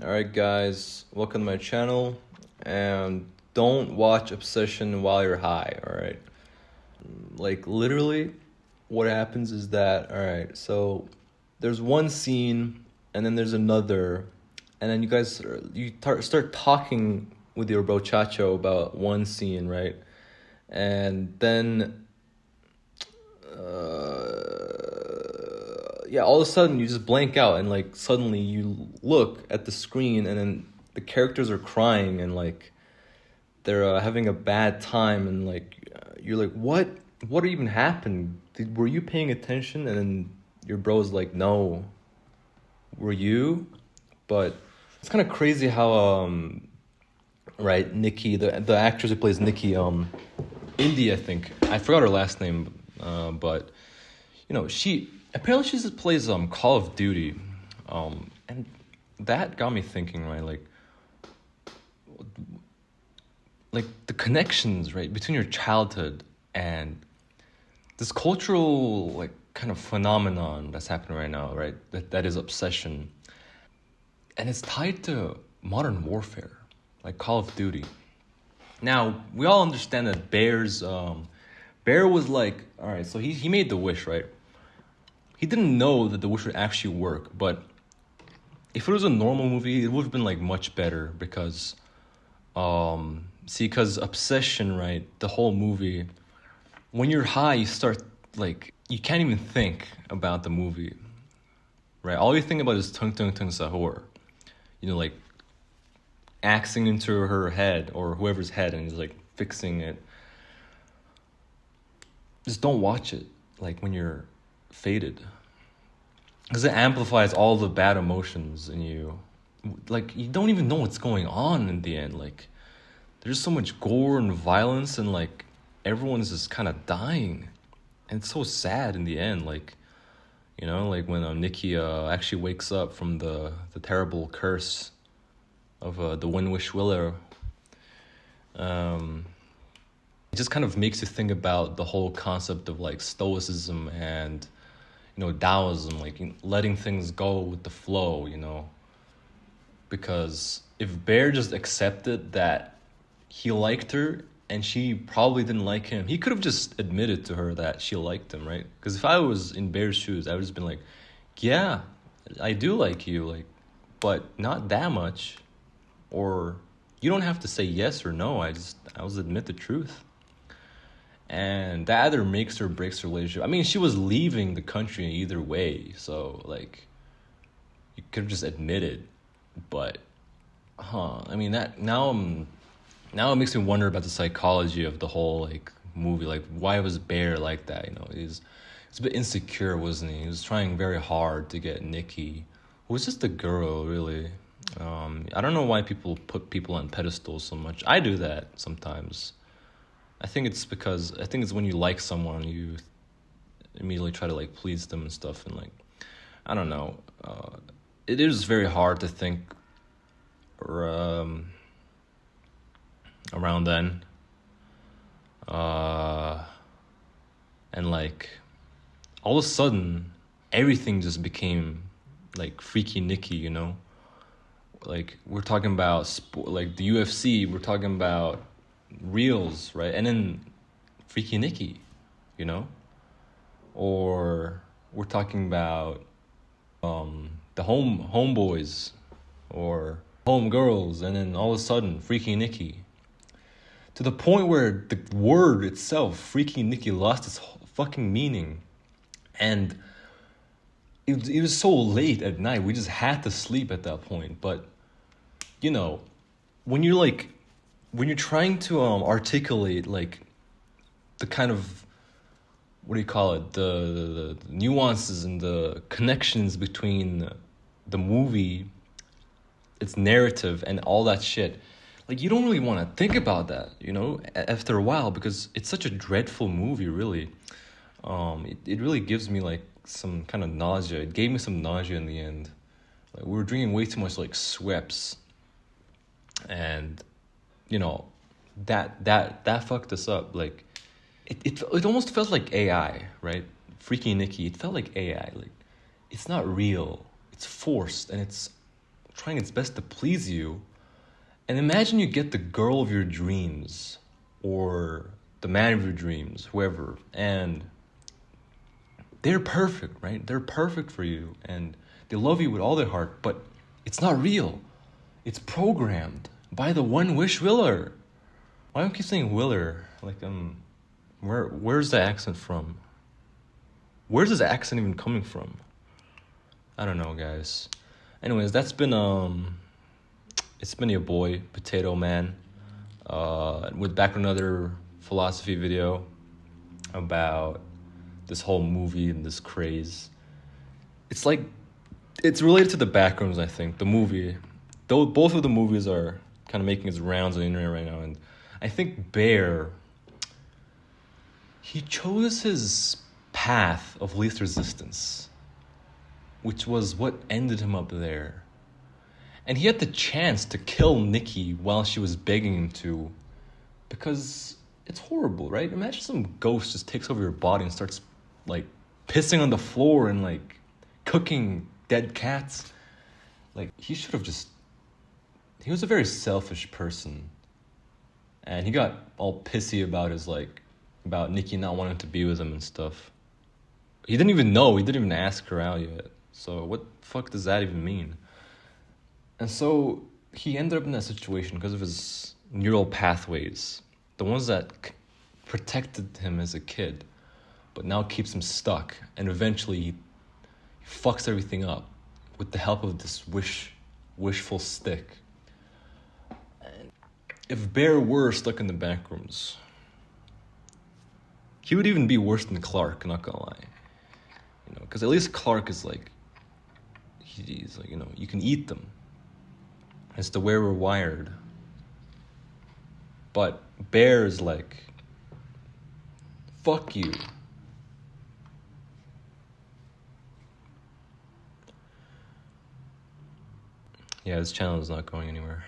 Alright, guys, welcome to my channel. And don't watch Obsession while you're high, alright? Like, literally, what happens is that, alright, so there's one scene, and then there's another, and then start talking with your brochacho about one scene, right? And then, yeah, all of a sudden you just blank out, and like suddenly you look at the screen, and then the characters are crying, and like they're having a bad time, and like you're like, what even happened? Were you paying attention? And then your bro's like, no. Were you? But it's kind of crazy how right, Nikki, the actress who plays Nikki, Indy, I think, I forgot her last name, but she just plays Call of Duty, and that got me thinking, right, like the connections, right, between your childhood and this cultural like kind of phenomenon that's happening right now, right, that is obsession, and it's tied to modern warfare, like Call of Duty. Now we all understand that Bear was like, all right, so he made the wish, right? He didn't know that the wish would actually work, but if it was a normal movie, it would have been like much better because, because Obsession, right? The whole movie, when you're high, you start like you can't even think about the movie, right? All you think about is tung tung tung sahur, like axing into her head or whoever's head and just like fixing it. Just don't watch it like when you're faded, because it amplifies all the bad emotions in you. Like you don't even know what's going on in the end. Like there's so much gore and violence, and like everyone's just kind of dying, and it's so sad in the end. Like like when Nikki actually wakes up from the terrible curse of the Winwish Willow. It just kind of makes you think about the whole concept of like stoicism and Taoism, like letting things go with the flow, because if Bear just accepted that he liked her and she probably didn't like him, he could have just admitted to her that she liked him, right? Because if I was in Bear's shoes, I would just been like, yeah, I do like you, like, but not that much. Or you don't have to say yes or no. I was admit the truth. And that either makes or breaks the relationship. I mean, she was leaving the country either way, so like you could have just admitted. But I mean, that now it makes me wonder about the psychology of the whole like movie. Like, why was Bear like that? He's a bit insecure, wasn't he? He was trying very hard to get Nikki, who was just a girl, really. I don't know why people put people on pedestals so much. I do that sometimes. I think it's when you like someone, you immediately try to like please them and stuff, and like, I don't know. It is very hard to think around then. And like, all of a sudden, everything just became like Freaky Nikki, Like, we're talking about like the UFC, we're talking about reels, right? And then Freaky Nikki, or we're talking about the homeboys or homegirls, and then all of a sudden Freaky Nikki, to the point where the word itself, Freaky Nikki, lost its fucking meaning. And it was so late at night, we just had to sleep at that point. But when you're trying to articulate like the kind of, what do you call it, the nuances and the connections between the movie, its narrative, and all that shit, like you don't really want to think about that, after a while, because it's such a dreadful movie, really. It really gives me like some kind of nausea. It gave me some nausea in the end. Like, we were drinking way too much like Schweppes, and that fucked us up. Like it almost felt like AI, right? Freaky Nikki, it felt like AI. Like, it's not real, it's forced, and it's trying its best to please you. And imagine you get the girl of your dreams or the man of your dreams, whoever, and they're perfect, right? They're perfect for you and they love you with all their heart, but it's not real. It's programmed by the one wish willer. Why do I keep saying willer? Like, where's the accent from? Where's this accent even coming from? I don't know, guys. Anyways, it's been your boy, Potato Man, with back another philosophy video about this whole movie and this craze. It's like, it's related to the Backrooms, I think, the movie. Though both of the movies are kind of making its rounds on the internet right now, and I think Bear, he chose his path of least resistance, which was what ended him up there. And he had the chance to kill Nikki while she was begging him to, because it's horrible, right? Imagine some ghost just takes over your body and starts, like, pissing on the floor and, like, cooking dead cats. Like, he should have just... He was a very selfish person. And he got all pissy about about Nikki not wanting to be with him and stuff. He didn't even know. He didn't even ask her out yet. So what the fuck does that even mean? And so he ended up in that situation because of his neural pathways. The ones that protected him as a kid, but now keeps him stuck. And eventually he fucks everything up with the help of this wishful stick. And if Bear were stuck in the Backrooms, he would even be worse than Clark, not gonna lie. You know, because at least Clark is like, he's like, you know, you can eat them. It's the way we're wired. But Bear is like, fuck you. Yeah, this channel is not going anywhere.